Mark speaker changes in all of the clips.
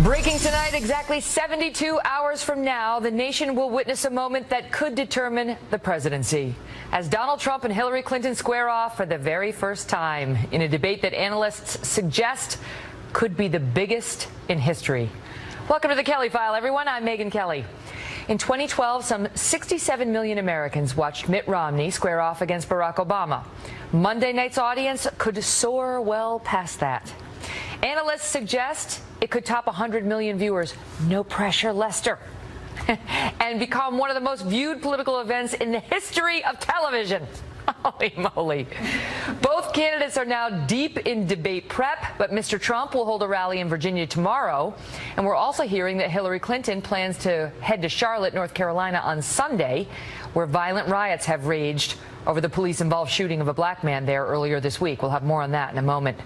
Speaker 1: Breaking tonight, exactly 72 hours from now, the nation will witness a moment that could determine the presidency, as Donald Trump and Hillary Clinton square off for the very first time in a debate that analysts suggest could be the biggest in history. Welcome to the Kelly File, everyone. I'm Megyn Kelly. In 2012, some 67 million Americans watched Mitt Romney square off against Barack Obama. Monday night's audience could soar well past that. Analysts suggest it could top 100 million viewers. No pressure, Lester. And become one of the most viewed political events in the history of television. Holy moly. Both candidates are now deep in debate prep, but Mr. Trump will hold a rally in Virginia tomorrow. And we're also hearing that Hillary Clinton plans to head to Charlotte, North Carolina on Sunday, where violent riots have raged over the police-involved shooting of a black man there earlier this week. We'll have more on that in a moment.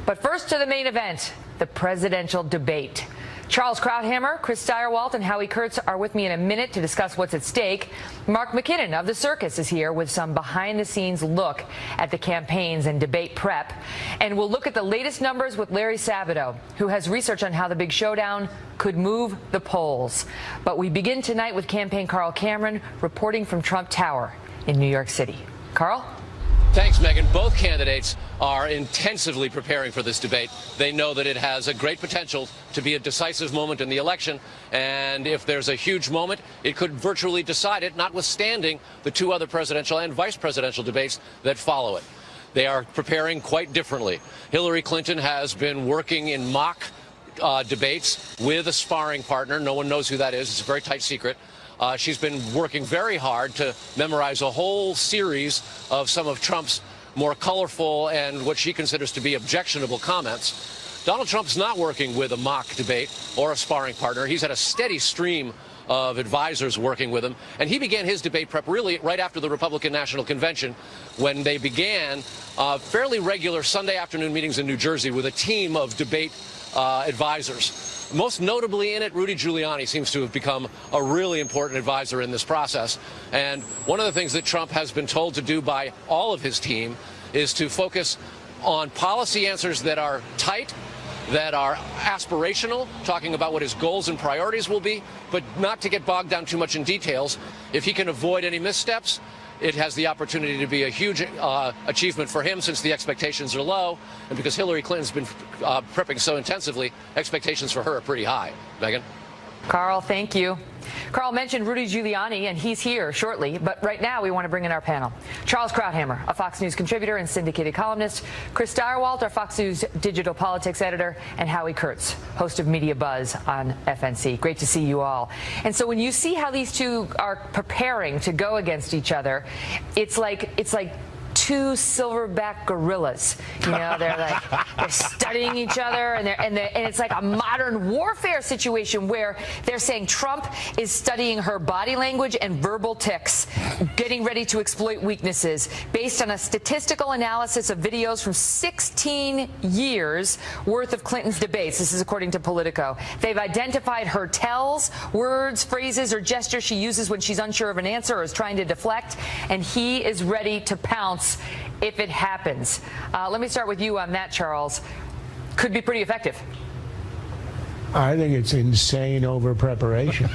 Speaker 1: But first to the main event, the presidential debate. Charles Krauthammer, Chris Stirewalt, and Howie Kurtz are with me in a minute to discuss what's at stake. Mark McKinnon of The Circus is here with some behind-the-scenes look at the campaigns and debate prep. And we'll look at the latest numbers with Larry Sabato, who has research on how the big showdown could move the polls. But we begin tonight with campaign Carl Cameron reporting from Trump Tower in New York City. Carl?
Speaker 2: Thanks, Megyn. Both candidates are intensively preparing for this debate. They know that it has a great potential to be a decisive moment in the election, and if there's a huge moment, it could virtually decide it, notwithstanding the two other presidential and vice presidential debates that follow it. They are preparing quite differently. Hillary Clinton has been working in mock debates with a sparring partner. No one knows who that is. It's a very tight secret. She's been working very hard to memorize a whole series of some of Trump's more colorful and what she considers to be objectionable comments. Donald Trump's not working with a mock debate or a sparring partner. He's had a steady stream of advisors working with him, and he began his debate prep really right after the Republican National Convention, when they began fairly regular Sunday afternoon meetings in New Jersey with a team of debate advisors. Most notably in it, Rudy Giuliani seems to have become a really important advisor in this process. And one of the things that Trump has been told to do by all of his team is to focus on policy answers that are tight, that are aspirational, talking about what his goals and priorities will be, but not to get bogged down too much in details. If he can avoid any missteps, it has the opportunity to be a huge achievement for him, since the expectations are low. And because Hillary Clinton's been prepping so intensively, expectations for her are pretty high. Megyn?
Speaker 1: Carl, thank you. Carl mentioned Rudy Giuliani, and he's here shortly. But right now, we want to bring in our panel. Charles Krauthammer, a Fox News contributor and syndicated columnist. Chris Stirewalt, our Fox News digital politics editor. And Howie Kurtz, host of Media Buzz on FNC. Great to see you all. And so when you see how these two are preparing to go against each other, it's like two silverback gorillas. You know, they're studying each other, and it's like a modern warfare situation where they're saying Trump is studying her body language and verbal tics, getting ready to exploit weaknesses based on a statistical analysis of videos from 16 years worth of Clinton's debates. This is according to Politico. They've identified her tells, words, phrases, or gestures she uses when she's unsure of an answer or is trying to deflect, and he is ready to pounce if it happens. Let me start with you on that, Charles. Could be pretty effective.
Speaker 3: I think it's insane over preparation.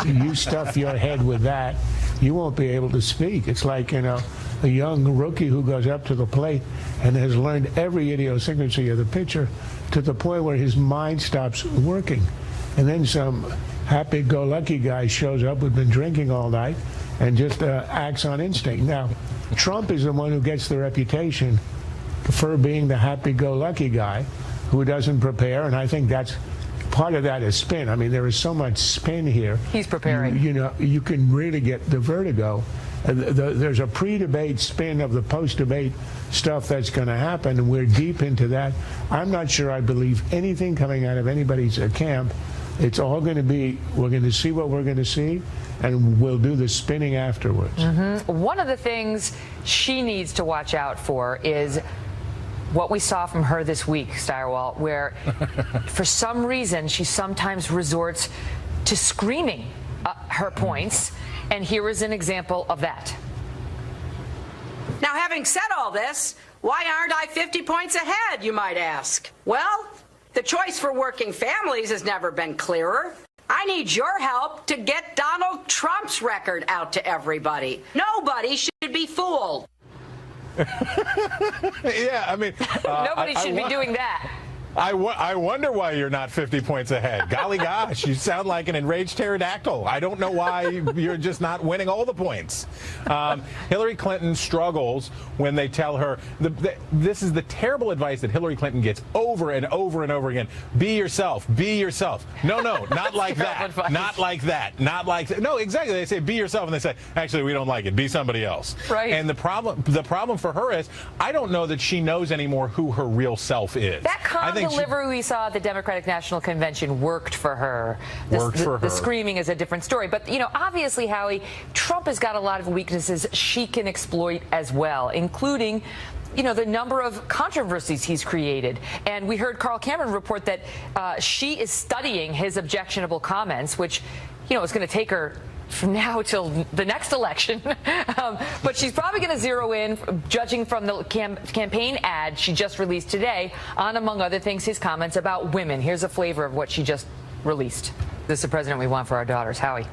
Speaker 3: You stuff your head with that, you won't be able to speak. It's like, you know, a young rookie who goes up to the plate and has learned every idiosyncrasy of the pitcher to the point where his mind stops working. And then some happy-go-lucky guy shows up who's been drinking all night and just acts on instinct. Now, Trump is the one who gets the reputation for being the happy-go-lucky guy who doesn't prepare, and I think that's part of that is spin. I mean, there is so much spin here.
Speaker 1: He's preparing.
Speaker 3: You know, you can really get the vertigo. There's a pre-debate spin of the post-debate stuff that's going to happen, and we're deep into that. I'm not sure I believe anything coming out of anybody's camp. It's all going to be, we're going to see what we're going to see, and we'll do the spinning afterwards.
Speaker 1: One of the things she needs to watch out for is what we saw from her this week, Stirewalt, where for some reason she sometimes resorts to screaming her points, and here is an example of that.
Speaker 4: Now, having said all this, why aren't I 50 points ahead, you might ask? Well, The choice for working families has never been clearer. I need your help to get Donald Trump's record out to everybody. Nobody should be fooled.
Speaker 5: Yeah, I mean,
Speaker 1: Nobody should be doing that.
Speaker 5: I wonder why you're not 50 points ahead. Golly gosh, you sound like an enraged pterodactyl. I don't know why you're just not winning all the points. Hillary Clinton struggles when they tell her, this is the terrible advice that Hillary Clinton gets over and over and over again. Be yourself. Be yourself. No, not like that.
Speaker 1: Advice.
Speaker 5: Not like that. Not like that. No, exactly. They say be yourself, and they say, actually, we don't like it. Be somebody else.
Speaker 1: Right.
Speaker 5: And the problem for her is, I don't know that she knows anymore who her real self is.
Speaker 1: That calm delivery we saw at the Democratic National Convention worked for her. The screaming is a different story. But, you know, obviously, Howie, Trump has got a lot of weaknesses she can exploit as well, including, you know, the number of controversies he's created. And we heard Carl Cameron report that she is studying his objectionable comments, which, you know, is going to take her from now till the next election. But she's probably going to zero in, judging from the campaign ad she just released today, on, among other things, his comments about women. Here's a flavor of what she just released. This is the president we want for our daughters. Howie.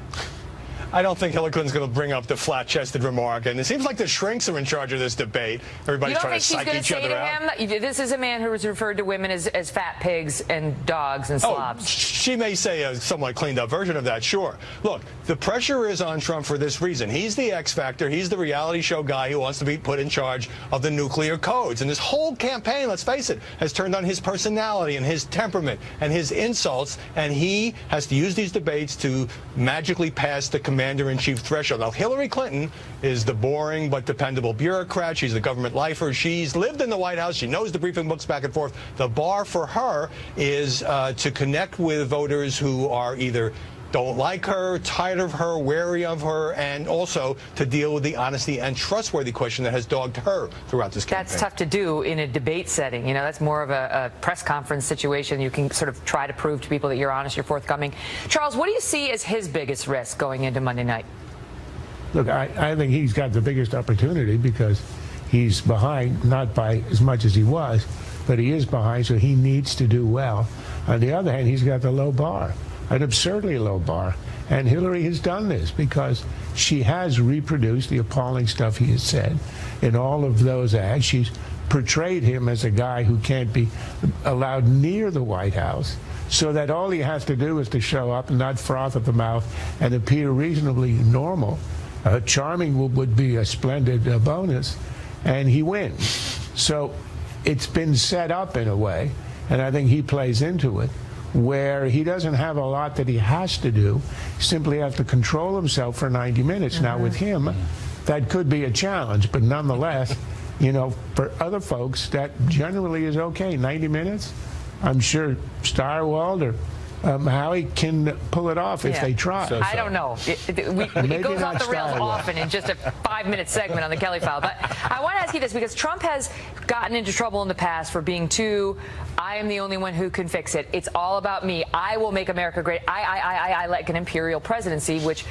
Speaker 6: I don't think Hillary Clinton's going to bring up the flat-chested remark, and it seems like the shrinks are in charge of this debate. Everybody's trying to psych each other out.
Speaker 1: This is a man who has referred to women as fat pigs and dogs and slobs.
Speaker 6: She may say a somewhat cleaned-up version of that, sure. Look, the pressure is on Trump for this reason. He's the X Factor. He's the reality show guy who wants to be put in charge of the nuclear codes. And this whole campaign, let's face it, has turned on his personality and his temperament and his insults, and he has to use these debates to magically pass the commander-in-chief threshold. Now, Hillary Clinton is the boring but dependable bureaucrat. She's the government lifer. She's lived in the White House. She knows the briefing books back and forth. The bar for her is to connect with voters who are either don't like her, tired of her, wary of her, and also to deal with the honesty and trustworthy question that has dogged her throughout this campaign.
Speaker 1: That's tough to do in a debate setting. You know, that's more of a press conference situation. You can sort of try to prove to people that you're honest, you're forthcoming. Charles, what do you see as his biggest risk going into Monday night?
Speaker 3: Look, I think he's got the biggest opportunity because he's behind, not by as much as he was, but he is behind, so he needs to do well. On the other hand, he's got the low bar, an absurdly low bar. And Hillary has done this because she has reproduced the appalling stuff he has said in all of those ads. She's portrayed him as a guy who can't be allowed near the White House, so that all he has to do is to show up and not froth at the mouth and appear reasonably normal. Charming would be a splendid bonus, and he wins. So it's been set up in a way, and I think he plays into it, where he doesn't have a lot that he has to do, simply have to control himself for 90 minutes. Now with him, that could be a challenge, but nonetheless, you know, for other folks, that generally is okay. 90 minutes, I'm sure Starwald or Howie can pull it off if they try.
Speaker 1: I don't know. It goes off the rails often in just a 5-minute segment on the Kelly File. But I want to ask you this, because Trump has gotten into trouble in the past for being too, I am the only one who can fix it. It's all about me. I will make America great. I like an imperial presidency, which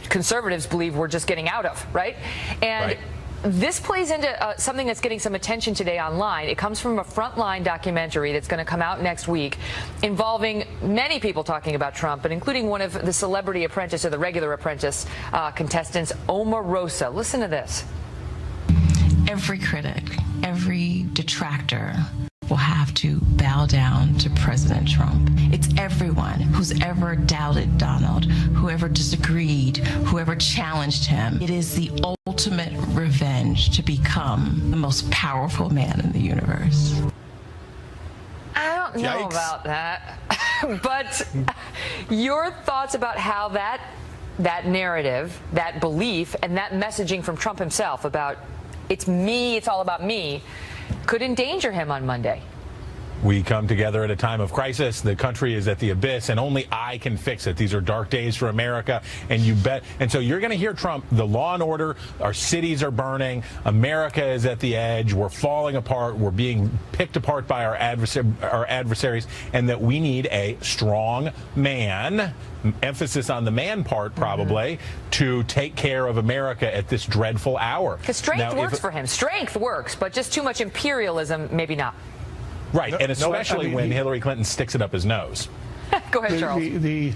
Speaker 1: conservatives believe we're just getting out of, right? And this plays into something that's getting some attention today online. It comes from a Frontline documentary that's going to come out next week, involving many people talking about Trump, but including one of the Celebrity Apprentice or the Regular Apprentice contestants, Omarosa. Listen to this.
Speaker 7: Every critic, every detractor will have to bow down to President Trump. It's everyone who's ever doubted Donald, whoever disagreed, whoever challenged him. It is the ultimate revenge to become the most powerful man in the universe.
Speaker 1: I don't know about that, but your thoughts about how that narrative, that belief, and that messaging from Trump himself about it's me, it's all about me, could endanger him on Monday.
Speaker 5: We come together at a time of crisis. The country is at the abyss, and only I can fix it. These are dark days for America, and you bet. And so you're going to hear Trump, the law and order, our cities are burning, America is at the edge, we're falling apart, we're being picked apart by our adversaries, and that we need a strong man, emphasis on the man part probably, to take care of America at this dreadful hour.
Speaker 1: Because strength works for him. Strength works, but just too much imperialism, maybe not.
Speaker 5: Right, and especially when Hillary Clinton sticks it up his nose.
Speaker 1: Go ahead, Charles.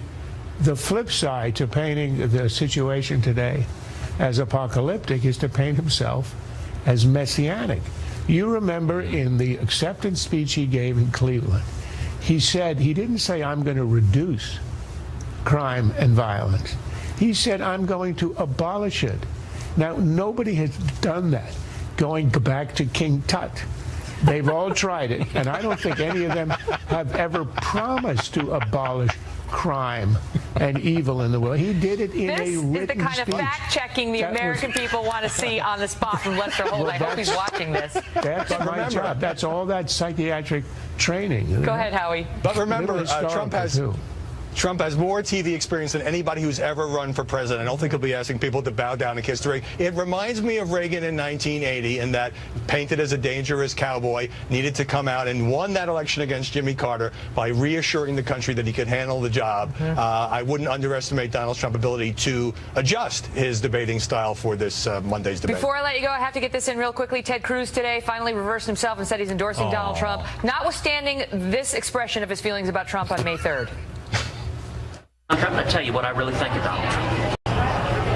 Speaker 3: The flip side to painting the situation today as apocalyptic is to paint himself as messianic. You remember in the acceptance speech he gave in Cleveland, he didn't say, I'm going to reduce crime and violence. He said, I'm going to abolish it. Now, nobody has done that, going back to King Tut. They've all tried it, and I don't think any of them have ever promised to abolish crime and evil in the world. He did it in a written speech.
Speaker 1: This is the kind of fact-checking the American people want to see on the spot from Lester Holt. I hope he's watching this.
Speaker 3: That's my job. That's all that psychiatric training.
Speaker 1: Go ahead, Howie.
Speaker 6: But remember, Trump has more TV experience than anybody who's ever run for president. I don't think he'll be asking people to bow down and kiss the ring. It reminds me of Reagan in 1980, in that, painted as a dangerous cowboy, needed to come out and won that election against Jimmy Carter by reassuring the country that he could handle the job. I wouldn't underestimate Donald Trump's ability to adjust his debating style for this Monday's debate.
Speaker 1: Before I let you go, I have to get this in real quickly. Ted Cruz today finally reversed himself and said he's endorsing Donald Trump, notwithstanding this expression of his feelings about Trump on May 3rd.
Speaker 8: I'm going to tell you what I really think of Donald Trump.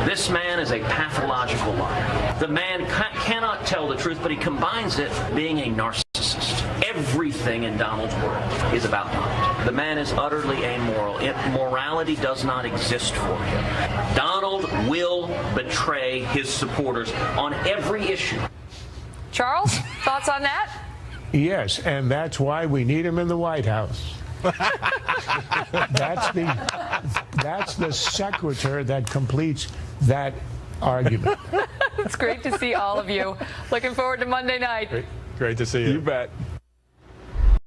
Speaker 8: This man is a pathological liar. The man cannot tell the truth, but he combines it being a narcissist. Everything in Donald's world is about Donald. The man is utterly amoral. Morality does not exist for him. Donald will betray his supporters on every issue.
Speaker 1: Charles, thoughts on that?
Speaker 3: Yes, and that's why we need him in the White House. That's the secretary that completes that argument.
Speaker 1: It's great to see all of you. Looking forward to Monday night.
Speaker 6: Great to see you.
Speaker 5: You bet.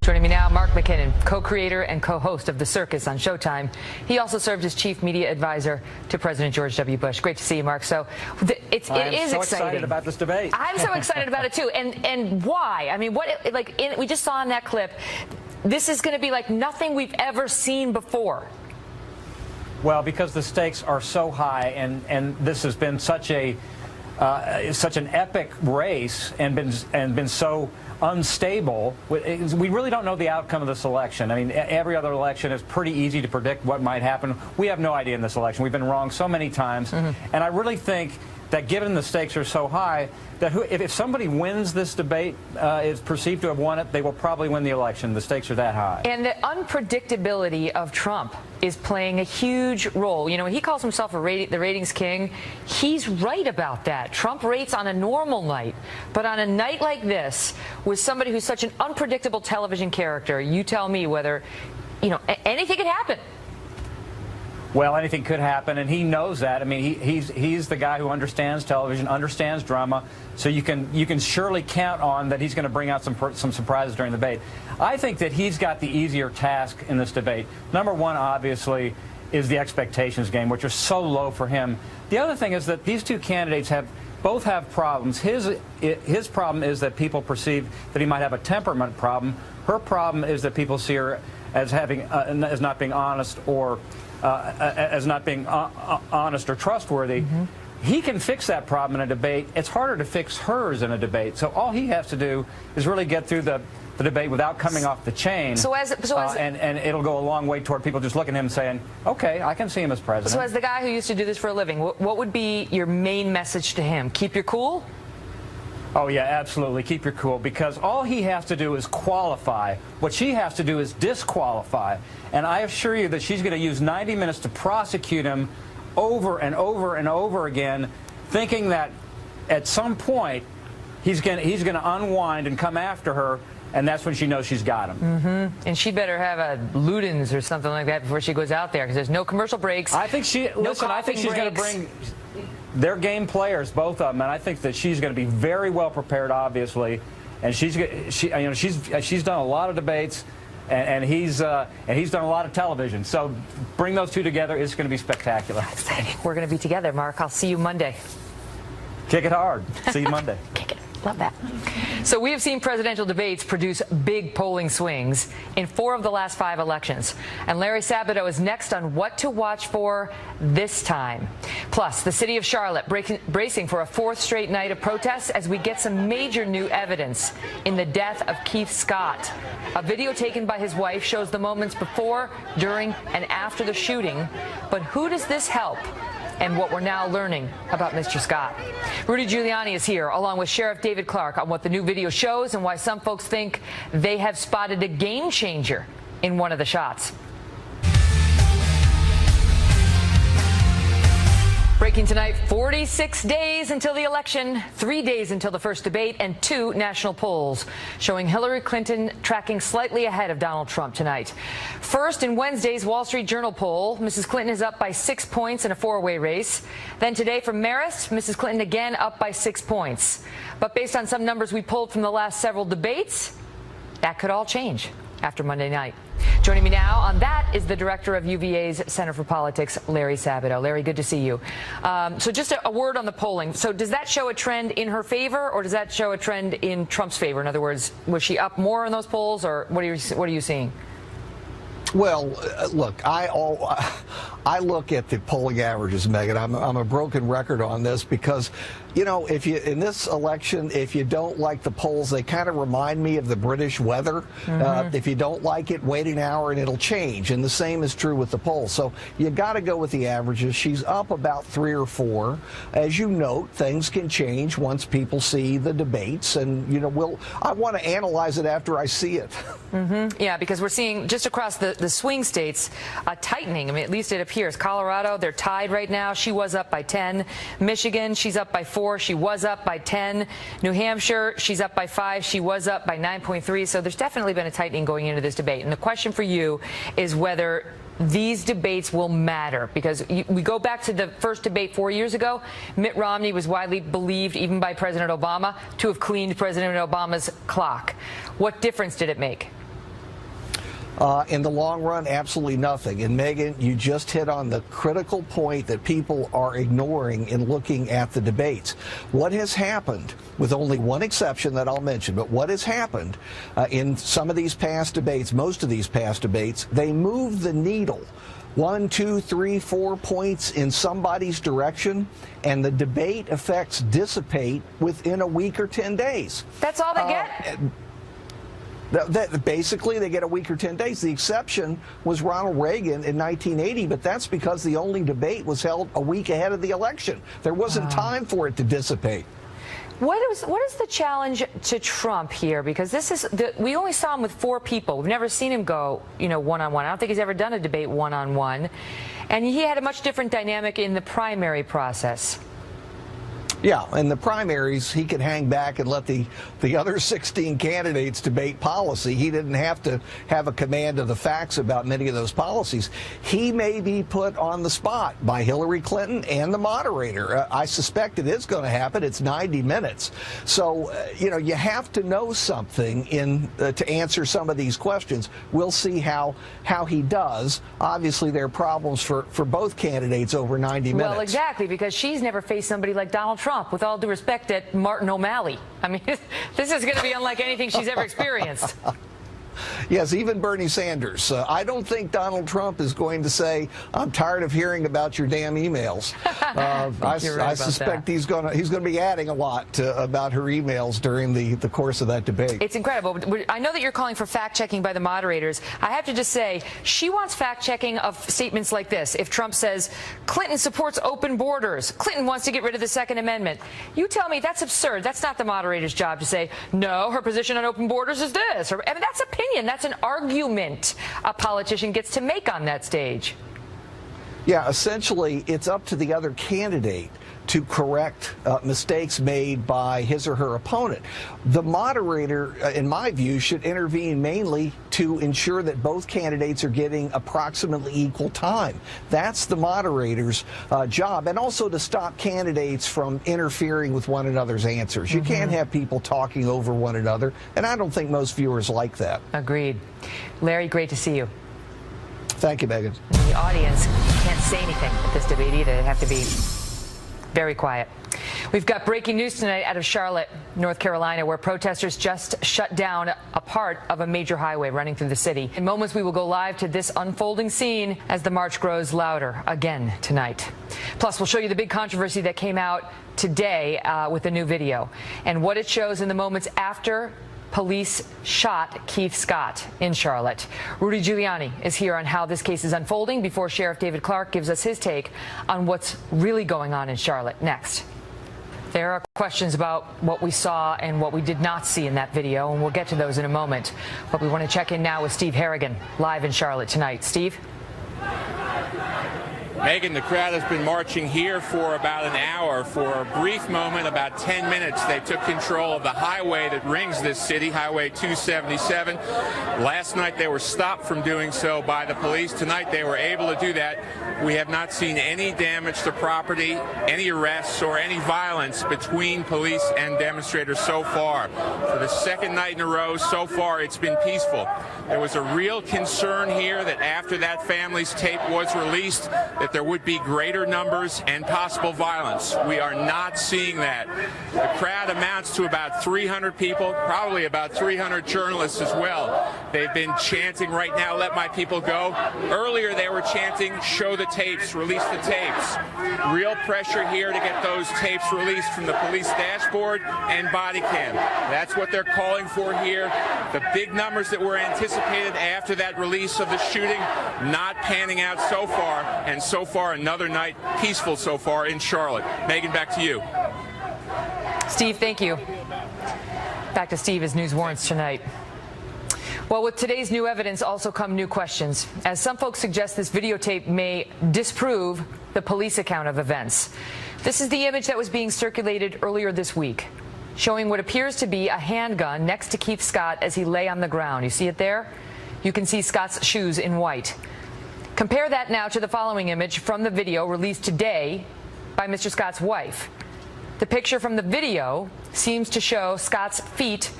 Speaker 1: Joining me now, Mark McKinnon, co-creator and co-host of The Circus on Showtime. He also served as chief media advisor to President George W. Bush. Great to see you, Mark. So it is
Speaker 9: so
Speaker 1: exciting.
Speaker 9: Excited about this debate.
Speaker 1: I'm so excited about it too. And why? I mean, we just saw in that clip, this is going to be like nothing we've ever seen before.
Speaker 9: Well, because the stakes are so high, and this has been such an epic race and been so unstable. We really don't know the outcome of this election. I mean, every other election is pretty easy to predict what might happen. We have no idea in this election. We've been wrong so many times, and I really think that given the stakes are so high, that if somebody wins this debate, is perceived to have won it, they will probably win the election. The stakes are that high.
Speaker 1: And the unpredictability of Trump is playing a huge role. You know, when he calls himself the ratings king, he's right about that. Trump rates on a normal night, but on a night like this, with somebody who's such an unpredictable television character, you tell me whether, you know, anything could happen.
Speaker 9: Well, anything could happen, and he knows that. I mean, he's the guy who understands television, understands drama, so you can surely count on that he's going to bring out some surprises during the debate. I think that he's got the easier task in this debate. Number one, obviously, is the expectations game, which are so low for him. The other thing is that these two candidates both have problems. His problem is that people perceive that he might have a temperament problem. Her problem is that people see her as as not being honest or honest or trustworthy. He can fix that problem in a debate. It's harder to fix hers in a debate. So all he has to do is really get through the debate without coming off the chain. And it'll go a long way toward people just looking at him and saying, okay, I can see him as president.
Speaker 1: So as the guy who used to do this for a living, what would be your main message to him? Keep your cool?
Speaker 9: Oh, yeah, absolutely. Keep your cool, because all he has to do is qualify. What she has to do is disqualify. And I assure you that she's going to use 90 minutes to prosecute him over and over and over again, thinking that at some point he's going to unwind and come after her, and that's when she knows she's got him.
Speaker 1: And she better have a Ludens or something like that before she goes out there, because there's no commercial breaks.
Speaker 9: I think she's going to bring. They're game players, both of them, and I think that she's going to be very well prepared, obviously, and she's done a lot of debates, and he's done a lot of television. So bring those two together, it's going to be spectacular.
Speaker 1: Exciting. We're going to be together, Mark. I'll see you Monday.
Speaker 9: Kick it hard. See you Monday.
Speaker 1: Kick it. Love that. So we have seen presidential debates produce big polling swings in 4 of the last 5 elections. And Larry Sabato is next on what to watch for this time. Plus, the city of Charlotte bracing for a 4th straight night of protests as we get some major new evidence in the death of Keith Scott. A video taken by his wife shows the moments before, during, and after the shooting. But who does this help? And what we're now learning about Mr. Scott. Rudy Giuliani is here, along with Sheriff David Clark, on what the new video shows and why some folks think they have spotted a game changer in one of the shots. Breaking tonight, 46 days until the election, 3 days until the first debate, and 2 national polls showing Hillary Clinton tracking slightly ahead of Donald Trump tonight. First, in Wednesday's Wall Street Journal poll, Mrs. Clinton is up by 6 points in a 4-way race. Then today from Marist, Mrs. Clinton again up by 6 points. But based on some numbers we pulled from the last several debates, that could all change after Monday night. Joining me now on that is the director of UVA's Center for Politics, Larry Sabato. Larry, good to see you. So just a word on the polling. So does that show a trend in her favor, or does that show a trend in Trump's favor? In other words, was she up more in those polls, or what are you seeing?
Speaker 10: Well, look, I look at the polling averages, Megan. I'm a broken record on this because, you know, in this election, if you don't like the polls, they kind of remind me of the British weather. If you don't like it, wait an hour and it'll change. And the same is true with the polls. So you got to go with the averages. She's up about 3 or 4. As you note, things can change once people see the debates. And, you know, I want to analyze it after I see it.
Speaker 1: Yeah, because we're seeing just across the swing states a tightening. I mean, at least it appears. Colorado, they're tied right now. She was up by 10. Michigan, she's up by 4. She was up by 10. New Hampshire, she's up by 5. She was up by 9.3. So there's definitely been a tightening going into this debate. And the question for you is whether these debates will matter, because we go back to the first debate 4 years ago. Mitt Romney was widely believed, even by President Obama, to have cleaned President Obama's clock. What difference did it make?
Speaker 10: In the long run, absolutely nothing. And Megan, you just hit on the critical point that people are ignoring in looking at the debates. What has happened, with only one exception that I'll mention, but what has happened in some of these past debates, most of these past debates, they move the needle 1, 2, 3, 4 points in somebody's direction, and the debate effects dissipate within a week or 10 days.
Speaker 1: That's all they get?
Speaker 10: Basically, they get a week or 10 days. The exception was Ronald Reagan in 1980, but that's because the only debate was held a week ahead of the election. There wasn't time for it to dissipate.
Speaker 1: What is the challenge to Trump here? Because we only saw him with 4 people. We've never seen him go, one-on-one. I don't think he's ever done a debate one-on-one. And he had a much different dynamic in the primary process.
Speaker 10: Yeah, in the primaries, he could hang back and let the other 16 candidates debate policy. He didn't have to have a command of the facts about many of those policies. He may be put on the spot by Hillary Clinton and the moderator. I suspect it is going to happen. It's 90 minutes. So, you have to know something to answer some of these questions. We'll see how he does. Obviously, there are problems for both candidates over 90 minutes.
Speaker 1: Well, exactly, because she's never faced somebody like Donald Trump, with all due respect, at Martin O'Malley. I mean, this is going to be unlike anything she's ever experienced.
Speaker 10: Yes, even Bernie Sanders. I don't think Donald Trump is going to say, "I'm tired of hearing about your damn emails." I suspect he's going to be adding a lot about her emails during the course of that debate.
Speaker 1: It's incredible. I know that you're calling for fact-checking by the moderators. I have to just say, she wants fact-checking of statements like this. If Trump says, Clinton supports open borders, Clinton wants to get rid of the Second Amendment, you tell me that's absurd. That's not the moderator's job to say, no, her position on open borders is this. I mean, that's opinion. That's an argument a politician gets to make on that stage.
Speaker 10: Yeah, essentially, it's up to the other candidate to correct mistakes made by his or her opponent. The moderator, in my view, should intervene mainly to ensure that both candidates are getting approximately equal time. That's the moderator's job, and also to stop candidates from interfering with one another's answers. You can't have people talking over one another, and I don't think most viewers like that.
Speaker 1: Agreed. Larry, great to see you.
Speaker 10: Thank you, Megan.
Speaker 1: The audience can't say anything at this debate either. They have to be very quiet. We've got breaking news tonight out of Charlotte, North Carolina, where protesters just shut down a part of a major highway running through the city. In moments, we will go live to this unfolding scene as the march grows louder again tonight. Plus, we'll show you the big controversy that came out today with the new video and what it shows in the moments after police shot Keith Scott in Charlotte. Rudy Giuliani is here on how this case is unfolding before Sheriff David Clarke gives us his take on what's really going on in Charlotte. Next. There are questions about what we saw and what we did not see in that video, and we'll get to those in a moment. But we want to check in now with Steve Harrigan, live in Charlotte tonight. Steve?
Speaker 11: Megan, the crowd has been marching here for about an hour. For a brief moment, about 10 minutes, they took control of the highway that rings this city, Highway 277. Last night, they were stopped from doing so by the police. Tonight, they were able to do that. We have not seen any damage to property, any arrests, or any violence between police and demonstrators so far. For the second night in a row, so far, it's been peaceful. There was a real concern here that after that family's tape was released, that there would be greater numbers and possible violence. We are not seeing that. The crowd amounts to about 300 people, probably about 300 journalists as well. They've been chanting right now, "Let my people go." Earlier they were chanting, "Show the tapes, release the tapes." Real pressure here to get those tapes released from the police dashboard and body cam. That's what they're calling for here. The big numbers that were anticipated after that release of the shooting, not panning out so far, and so far another night peaceful so far in Charlotte. Megan, back to you.
Speaker 1: Steve, thank you. Back to Steve as news warrants tonight. Well, with today's new evidence also come new questions, as some folks suggest this videotape may disprove the police account of events. This is the image that was being circulated earlier this week, showing what appears to be a handgun next to Keith Scott as he lay on the ground. You see it there? You can see Scott's shoes in white. Compare that now to the following image from the video released today by Mr. Scott's wife. The picture from the video seems to show Scott's feet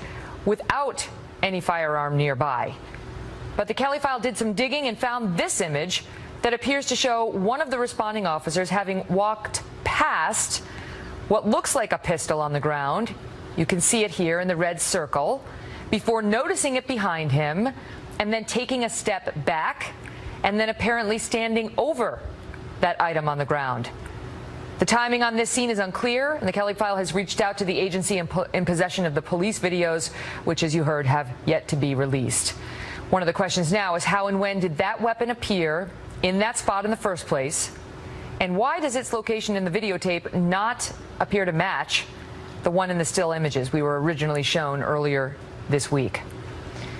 Speaker 1: without any firearm nearby. But the Kelly file did some digging and found this image that appears to show one of the responding officers having walked past what looks like a pistol on the ground. You can see it here in the red circle, before noticing it behind him and then taking a step back and then apparently standing over that item on the ground. The timing on this scene is unclear, and the Kelly file has reached out to the agency in possession of the police videos, which, as you heard, have yet to be released. One of the questions now is how and when did that weapon appear in that spot in the first place, and why does its location in the videotape not appear to match the one in the still images we were originally shown earlier this week?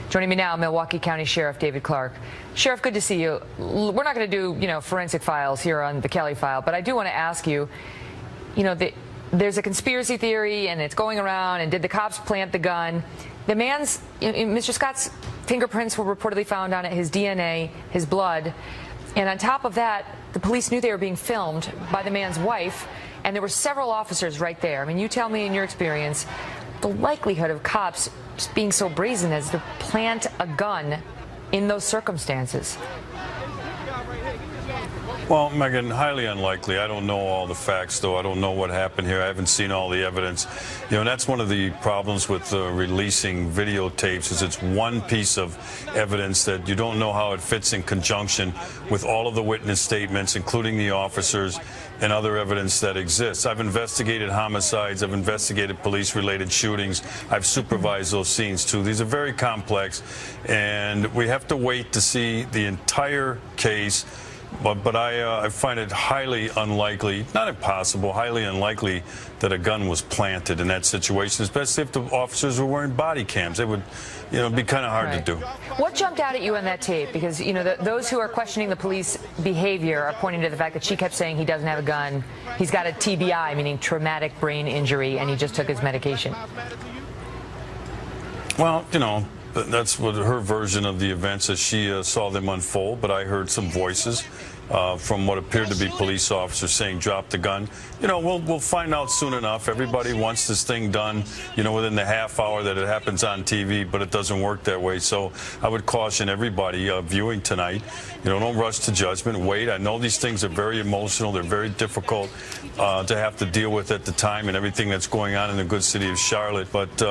Speaker 1: Joining me now, Milwaukee County Sheriff David Clarke. Sheriff, good to see you. We're not going to do, forensic files here on the Kelly file, but I do want to ask you, there's a conspiracy theory and it's going around, and did the cops plant the gun? The man's, Mr. Scott's fingerprints were reportedly found on it, his DNA, his blood, and on top of that, the police knew they were being filmed by the man's wife, and there were several officers right there. I mean, you tell me in your experience, the likelihood of cops just being so brazen as to plant a gun in those circumstances?
Speaker 12: Well, Megan, highly unlikely. I don't know all the facts, though. I don't know what happened here. I haven't seen all the evidence. And that's one of the problems with releasing videotapes, is it's one piece of evidence that you don't know how it fits in conjunction with all of the witness statements, including the officers and other evidence that exists. I've investigated homicides. I've investigated police-related shootings. I've supervised those scenes, too. These are very complex, and we have to wait to see the entire case. But I find it highly unlikely, not impossible, highly unlikely that a gun was planted in that situation, especially if the officers were wearing body cams. It would, be kind of hard to do.
Speaker 1: What jumped out at you on that tape? Because, those who are questioning the police behavior are pointing to the fact that she kept saying he doesn't have a gun. He's got a TBI, meaning traumatic brain injury, and he just took his medication.
Speaker 12: Well, that's what her version of the events as she saw them unfold, but I heard some voices, from what appeared to be police officers saying drop the gun. You know, we'll find out soon enough. Everybody wants this thing done, you know, within the half hour that it happens on TV, but it doesn't work that way. So I would caution everybody viewing tonight, you know, don't rush to judgment. Wait. I know these things are very emotional. They're very difficult to have to deal with at the time and everything that's going on in the good city of Charlotte. But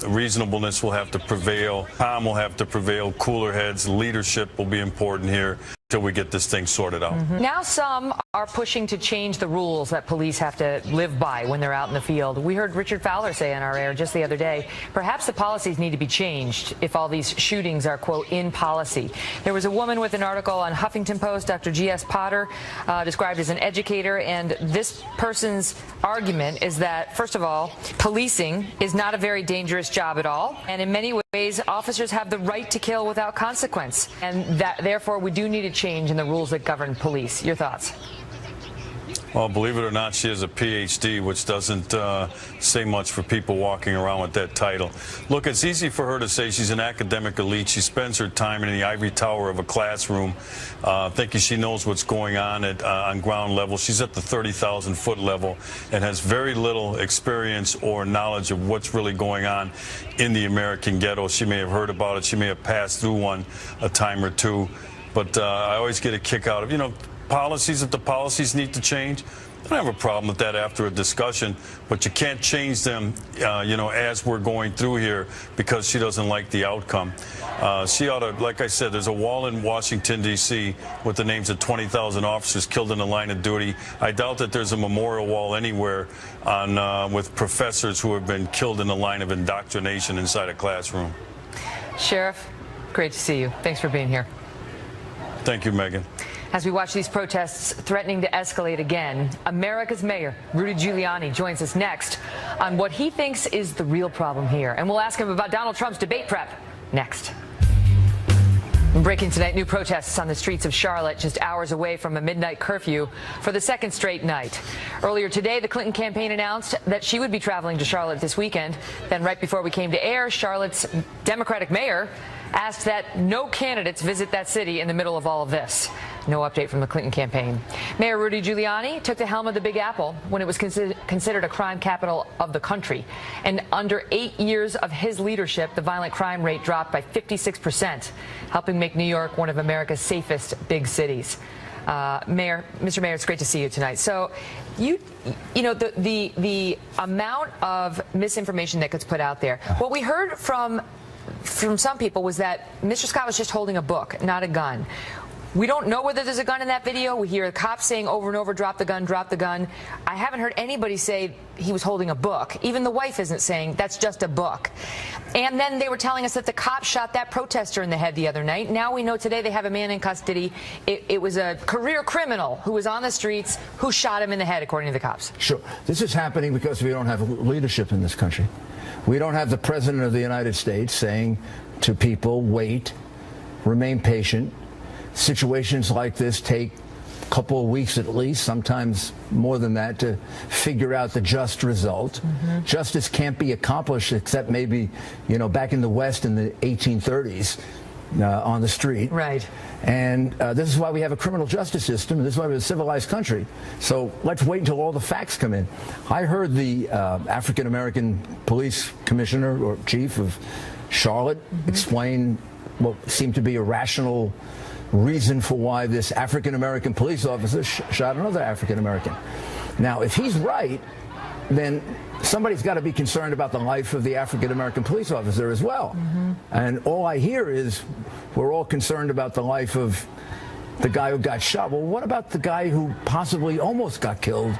Speaker 12: reasonableness will have to prevail. Calm will have to prevail. Cooler heads. Leadership will be important here until we get this thing sorted out.
Speaker 1: Now some are pushing to change the rules that police have to live by when they're out in the field. We heard Richard Fowler say on our air just the other day, perhaps the policies need to be changed if all these shootings are, quote, in policy. There was a woman with an article on Huffington Post, Dr. G.S. Potter, described as an educator, and this person's argument is that, first of all, policing is not a very dangerous job at all, and in many ways, officers have the right to kill without consequence, and that therefore we do need to change in the rules that govern police. Your thoughts?
Speaker 12: Well, believe it or not, she has a PhD, which doesn't say much for people walking around with that title. Look, it's easy for her to say she's an academic elite. She spends her time in the ivory tower of a classroom thinking she knows what's going on on ground level. She's at the 30,000-foot level and has very little experience or knowledge of what's really going on in the American ghetto. She may have heard about it. She may have passed through one a time or two. But I always get a kick out of, you know, policies. If the policies need to change, I don't have a problem with that after a discussion, but you can't change them, you know, as we're going through here because she doesn't like the outcome. She ought to, like I said, there's a wall in Washington, D.C. with the names of 20,000 officers killed in the line of duty. I doubt that there's a memorial wall anywhere on with professors who have been killed in the line of indoctrination inside a classroom.
Speaker 1: Sheriff, great to see you. Thanks for being here.
Speaker 12: Thank you, Megan.
Speaker 1: As we watch these protests threatening to escalate again, America's mayor, Rudy Giuliani, joins us next on what he thinks is the real problem here. And we'll ask him about Donald Trump's debate prep next. Breaking tonight, new protests on the streets of Charlotte just hours away from a midnight curfew for the second straight night. Earlier today, the Clinton campaign announced that she would be traveling to Charlotte this weekend. Then right before we came to air, Charlotte's Democratic mayor asked that no candidates visit that city in the middle of all of this. No update from the Clinton campaign. Mayor Rudy Giuliani took the helm of the Big Apple when it was considered a crime capital of the country. And under 8 years of his leadership, the violent crime rate dropped by 56%, helping make New York one of America's safest big cities. Mr. Mayor, it's great to see you tonight. So, you know, the amount of misinformation that gets put out there. What we heard from some people was that Mr. Scott was just holding a book, not a gun. We don't know whether there's a gun in that video. We hear cops saying over and over, drop the gun, drop the gun. I haven't heard anybody say he was holding a book. Even the wife isn't saying that's just a book. And then they were telling us that the cops shot that protester in the head the other night. Now we know today they have a man in custody. It was a career criminal who was on the streets who shot him in the head, according to the cops.
Speaker 13: Sure. This is happening because we don't have leadership in this country. We don't have the President of the United States saying to people, wait, remain patient. Situations like this take a couple of weeks at least, sometimes more than that, to figure out the just result. Justice can't be accomplished except maybe, you know, back in the West in the 1830s on the street.
Speaker 1: Right.
Speaker 13: And this is why we have a criminal justice system, and this is why we're a civilized country. So let's wait until all the facts come in. I heard the African-American police commissioner or chief of Charlotte explain what seemed to be a rational reason for why this African-American police officer shot another African-American. Now, if he's right, then somebody's got to be concerned about the life of the African-American police officer as well. And all I hear is we're all concerned about the life of the guy who got shot. Well, what about the guy who possibly almost got killed,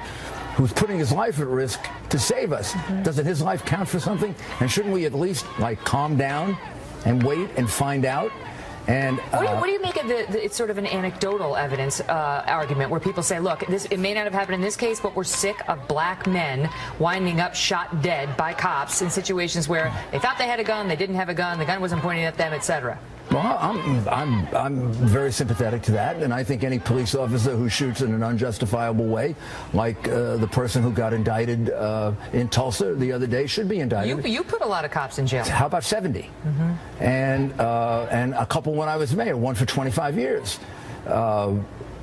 Speaker 13: who's putting his life at risk to save us? Doesn't his life count for something? And shouldn't we at least, like, calm down and wait and find out? And
Speaker 1: what do you make of it's sort of an anecdotal evidence argument where people say, look, it may not have happened in this case, but we're sick of black men winding up shot dead by cops in situations where they thought they had a gun, they didn't have a gun, the gun wasn't pointing at them, etc.
Speaker 13: Well, I'm very sympathetic to that, and I think any police officer who shoots in an unjustifiable way, like the person who got indicted in Tulsa the other day, should be indicted.
Speaker 1: You put a lot of cops in jail.
Speaker 13: How about 70? And a couple when I was mayor, one for 25 years.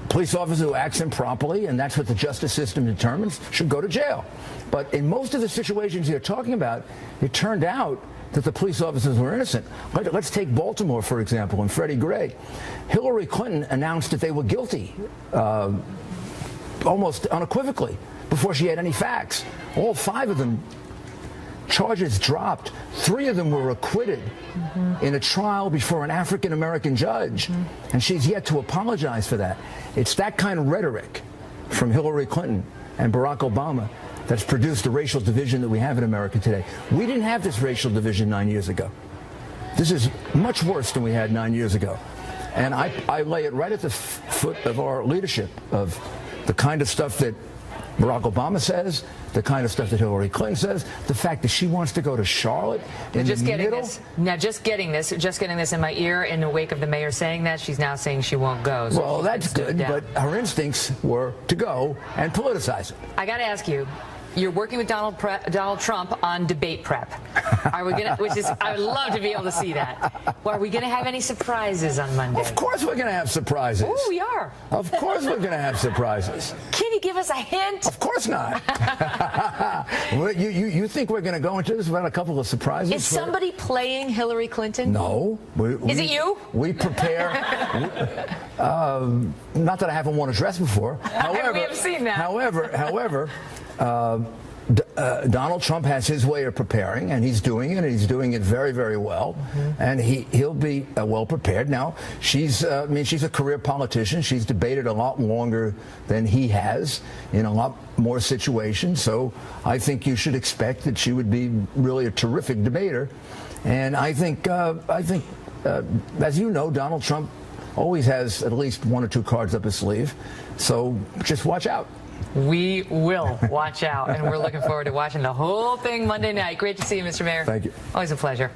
Speaker 13: police officer who acts improperly, and that's what the justice system determines, should go to jail. But in most of the situations you're talking about, it turned out that the police officers were innocent. Let's take Baltimore, for example, and Freddie Gray. Hillary Clinton announced that they were guilty almost unequivocally before she had any facts. All 5 of them, charges dropped. 3 of them were acquitted in a trial before an African-American judge, and she's yet to apologize for that. It's that kind of rhetoric from Hillary Clinton and Barack Obama that's produced the racial division that we have in America today. We didn't have this racial division 9 years ago. This is much worse than we had 9 years ago. And I lay it right at the foot of our leadership, of the kind of stuff that Barack Obama says, the kind of stuff that Hillary Clinton says, the fact that she wants to go to Charlotte in the middle.
Speaker 1: Just getting this in my ear in the wake of the mayor saying that, she's now saying she won't go. So
Speaker 13: well, that's good, but her instincts were to go and politicize it.
Speaker 1: I got to ask you, you're working with Donald Trump on debate prep. Are we gonna? I would love to be able to see that. Well, are we going to have any surprises on Monday?
Speaker 13: Of course we're going to have surprises.
Speaker 1: Oh, we are.
Speaker 13: Of course we're going to have surprises.
Speaker 1: Can you give us a hint?
Speaker 13: Of course not. You think we're going to go into this without a couple of surprises?
Speaker 1: Is somebody playing Hillary Clinton?
Speaker 13: No.
Speaker 1: Is it you?
Speaker 13: We prepare. Not that I haven't worn a dress before. However,
Speaker 1: we have seen that.
Speaker 13: However, Donald Trump has his way of preparing, and he's doing it, and he's doing it very, very well. And he'll be well prepared. Now, she's a career politician. She's debated a lot longer than he has in a lot more situations. So I think you should expect that she would be really a terrific debater. And I think, as you know, Donald Trump always has at least 1 or 2 cards up his sleeve. So just watch out.
Speaker 1: We will watch out, and we're looking forward to watching the whole thing Monday night. Great to see you, Mr. Mayor.
Speaker 13: Thank you.
Speaker 1: Always a pleasure.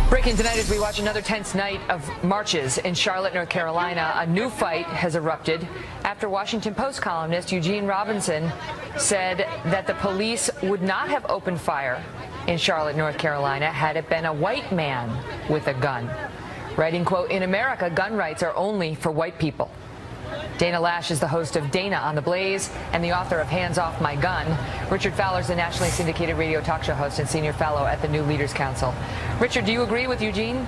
Speaker 1: Breaking tonight as we watch another tense night of marches in Charlotte, North Carolina. A new fight has erupted after Washington Post columnist Eugene Robinson said that the police would not have opened fire in Charlotte, North Carolina, had it been a white man with a gun. Writing, quote, "In America, gun rights are only for white people." Dana Lash is the host of Dana on the Blaze and the author of Hands Off My Gun. Richard Fowler is the nationally syndicated radio talk show host and senior fellow at the New Leaders Council. Richard, do you agree with Eugene?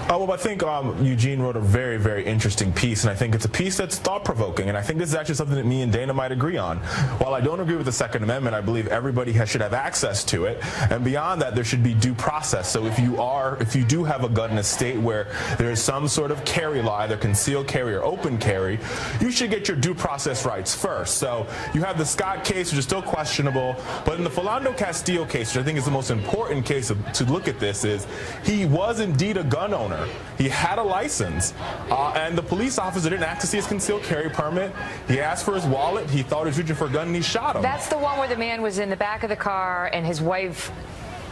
Speaker 14: Well, I think Eugene wrote a very, very interesting piece, and I think it's a piece that's thought-provoking, and I think this is actually something that me and Dana might agree on. While I don't agree with the Second Amendment, I believe everybody should have access to it, and beyond that, there should be due process. So if you do have a gun in a state where there is some sort of carry law, either concealed carry or open carry, you should get your due process rights first. So you have the Scott case, which is still questionable, but in the Philando Castile case, which I think is the most important case to look at this, is he was indeed a gun owner. He had a license, and the police officer didn't ask to see his concealed carry permit. He asked for his wallet. He thought he was reaching for a gun, and he shot him.
Speaker 1: That's the one where the man was in the back of the car, and his wife...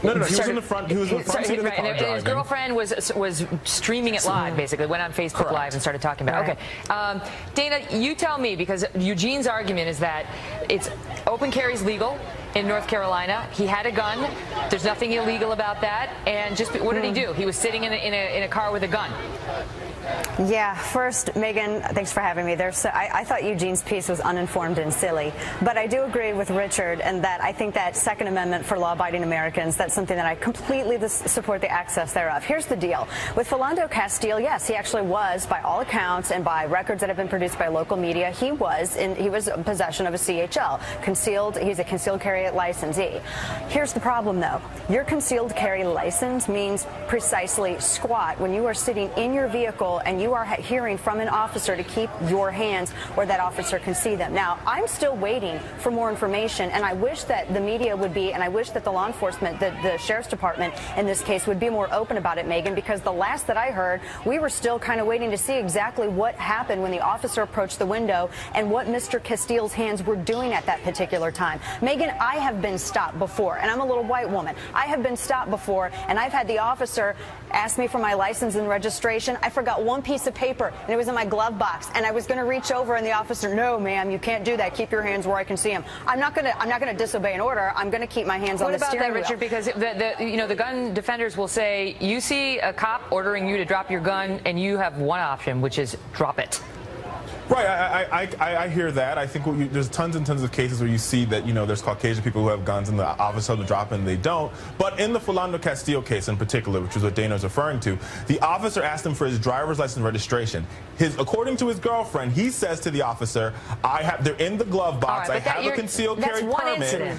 Speaker 14: No, he was in the front. He was in the front seat of the car driving.
Speaker 1: His girlfriend was streaming it live, basically. Went on Facebook Live and started talking about it. Okay, Dana, you tell me, because Eugene's argument is that it's open carry's legal in North Carolina. He had a gun. There's nothing illegal about that. And just what did he do? He was sitting in a car with a gun.
Speaker 15: Yeah, first, Megan, thanks for having me. I thought Eugene's piece was uninformed and silly, but I do agree with Richard in that I think that Second Amendment for law-abiding Americans, that's something that I completely support the access thereof. Here's the deal. With Philando Castile, yes, he actually was, by all accounts and by records that have been produced by local media, he was in possession of a CHL. He's a concealed carry licensee. Here's the problem, though. Your concealed carry license means precisely squat. When you are sitting in your vehicle and you are hearing from an officer to keep your hands where that officer can see them. Now, I'm still waiting for more information, and I wish that the media would be, and I wish that the law enforcement, the Sheriff's Department in this case, would be more open about it, Megan, because the last that I heard, we were still kind of waiting to see exactly what happened when the officer approached the window and what Mr. Castile's hands were doing at that particular time. Megan, I I have been stopped before, and I'm a little white woman. I have been stopped before, and I've had the officer ask me for my license and registration. I forgot one piece of paper, and it was in my glove box, and I was going to reach over, and the officer, no, ma'am, you can't do that. Keep your hands where I can see them. I'm not going to disobey an order. I'm going to keep my hands on the steering wheel.
Speaker 1: What about that, Richard? Because the gun defenders will say, you see a cop ordering you to drop your gun, and you have one option, which is drop it.
Speaker 14: Right, I hear that. I think there's tons and tons of cases where you see that, there's Caucasian people who have guns and the officer tells them to drop it and they don't. But in the Philando Castillo case in particular, which is what Dana is referring to, the officer asked him for his driver's license registration. According to his girlfriend, he says to the officer, they're in the glove box.
Speaker 15: Right,
Speaker 14: I have a concealed carry permit.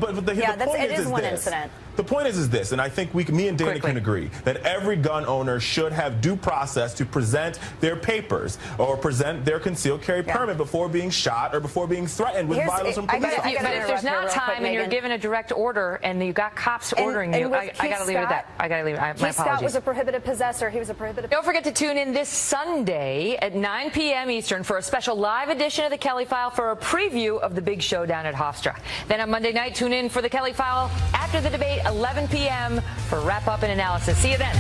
Speaker 14: But the point is
Speaker 15: one
Speaker 14: this.
Speaker 15: incident.
Speaker 14: The point is this, and I think me and Dana can agree, that every gun owner should have due process to present their papers or present their concealed carry permit before being shot or before being threatened with violence from police officers.
Speaker 1: But if there's not time and you're given a direct order and you've got cops ordering you, I got to leave it at that. I got to leave it. My apologies.
Speaker 15: Scott was a prohibited possessor. He was a prohibited.
Speaker 1: Don't forget to tune in this Sunday at 9 p.m. Eastern for a special live edition of the Kelly File for a preview of the big showdown at Hofstra. Then on Monday night, tune in for the Kelly File after the debate, 11 p.m. for wrap-up and analysis. See you then.